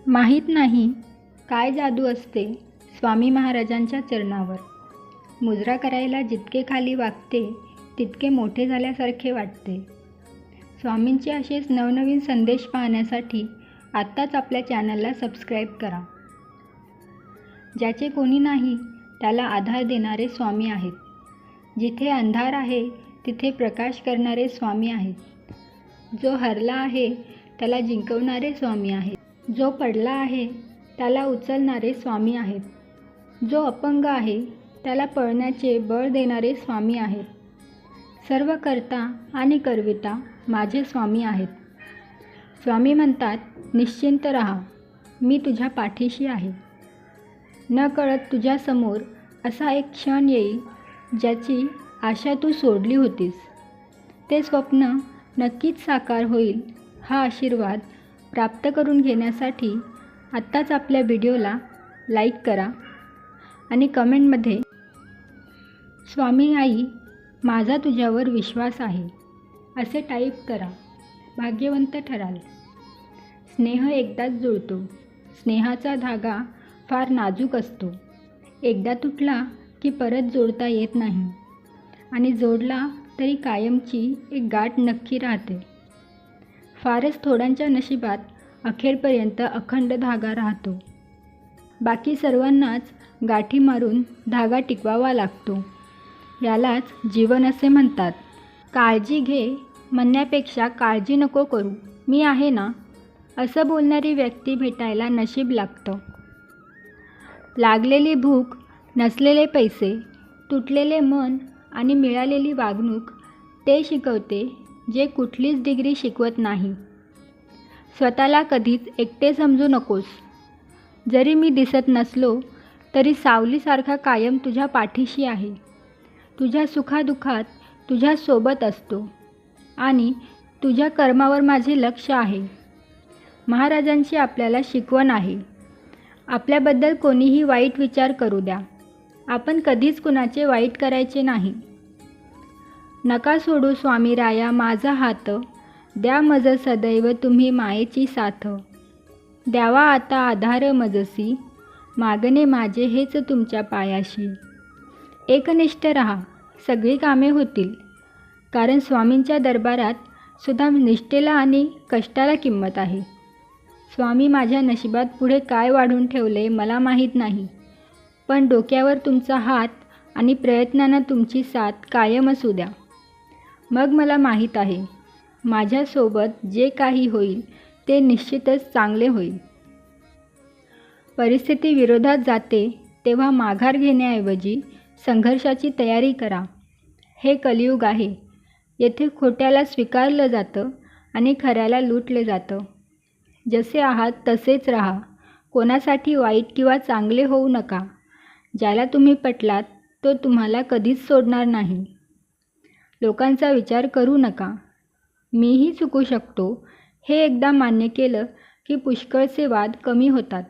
माहीत नाही काय जादू असते स्वामी महाराजांच्या चरणावर. मुजरा करायला जितके खाली वागते तितके मोठे झाल्यासारखे वाटते. स्वामींचे असेच नवनवीन संदेश पाहण्यासाठी आत्ताच आपल्या चॅनलला सबस्क्राईब करा. ज्याचे कोणी नाही त्याला आधार देणारे स्वामी आहेत. जिथे अंधार आहे तिथे प्रकाश करणारे स्वामी आहेत. जो हरला आहे त्याला जिंकवणारे स्वामी आहेत. जो पडला आहे त्याला उचलणारे स्वामी आहेत. जो अपंग आहे त्याला पळण्याचे बळ देणारे स्वामी आहेत. सर्व करता आणि करविता माझे स्वामी आहेत. स्वामी म्हणतात, निश्चिंत रहा, मी तुझ्या पाठीशी आहे. न कळत तुझ्यासमोर असा एक क्षण येईल ज्याची आशा तू सोडली होतीस. ते स्वप्न नक्कीच साकार होईल. हा आशीर्वाद प्राप्त करून घेण्यासाठी आत्ताच आपल्या व्हिडिओला लाईक करा आणि कमेंटमध्ये स्वामी आई माझा तुझ्यावर विश्वास आहे असे टाईप करा. भाग्यवंत ठराल. स्नेह एकदाच जुळतो. स्नेहाचा धागा फार नाजूक असतो. एकदा तुटला की परत जोडता येत नाही आणि जोडला तरी कायमची एक गाठ नक्की राहते. फारच थोड्यांच्या नशिबात अखेरपर्यंत अखंड धागा राहतो. बाकी सर्वांनाच गाठी मारून धागा टिकवावा लागतो. यालाच जीवन असे म्हणतात. काळजी घे म्हणण्यापेक्षा काळजी नको करू, मी आहे ना, असं बोलणारी व्यक्ती भेटायला नशीब लागतं. लागलेली भूक, नसलेले पैसे, तुटलेले मन आणि मिळालेली वागणूक ते शिकवते जे कुठलीच डिग्री शिकवत नाही. स्वतःला कधीच एकटे समजू नकोस. जरी मी दिसत नसलो तरी सावलीसारखा कायम तुझ्या पाठीशी आहे. तुझ्या सुखादुखात तुझ्यासोबत असतो आणि तुझ्या कर्मावर माझे लक्ष आहे. महाराजांची आपल्याला शिकवण आहे. आपल्याबद्दल कोणीही वाईट विचार करू द्या, आपण कधीच कुणाचे वाईट करायचे नाही. नका सोडू स्वामी राया माझा हात, द्या मज सदैव तुम्ही मायेची साथ. द्यावा आता आधार मजसी, मागणे माझे हेच तुमच्या पायाशी. एकनिष्ठ रहा, सगळी कामे होतील. कारण स्वामींच्या दरबारात सुद्धा निष्ठेला आणि कष्टाला किंमत आहे. स्वामी माझ्या नशिबात पुढे काय वाढून ठेवले मला माहीत नाही, पण डोक्यावर तुमचा हात आणि प्रयत्नांना तुमची साथ कायम असू द्या. मग मला माहीत आहे माझ्यासोबत जे काही होईल ते निश्चितच चांगले होईल. परिस्थिती विरोधात जाते तेव्हा माघार घेण्याऐवजी संघर्षाची तयारी करा. हे कलियुग आहे. येथे खोट्याला स्वीकारलं जातं आणि खऱ्याला लुटले जातं. जसे आहात तसेच राहा. कोणासाठी वाईट किंवा चांगले होऊ नका. ज्याला तुम्ही पटलात तो तुम्हाला कधीच सोडणार नाही. लोकांचा विचार करू नका. मीही चुकू शकतो हे एकदा मान्य केलं की पुष्कळचे वाद कमी होतात.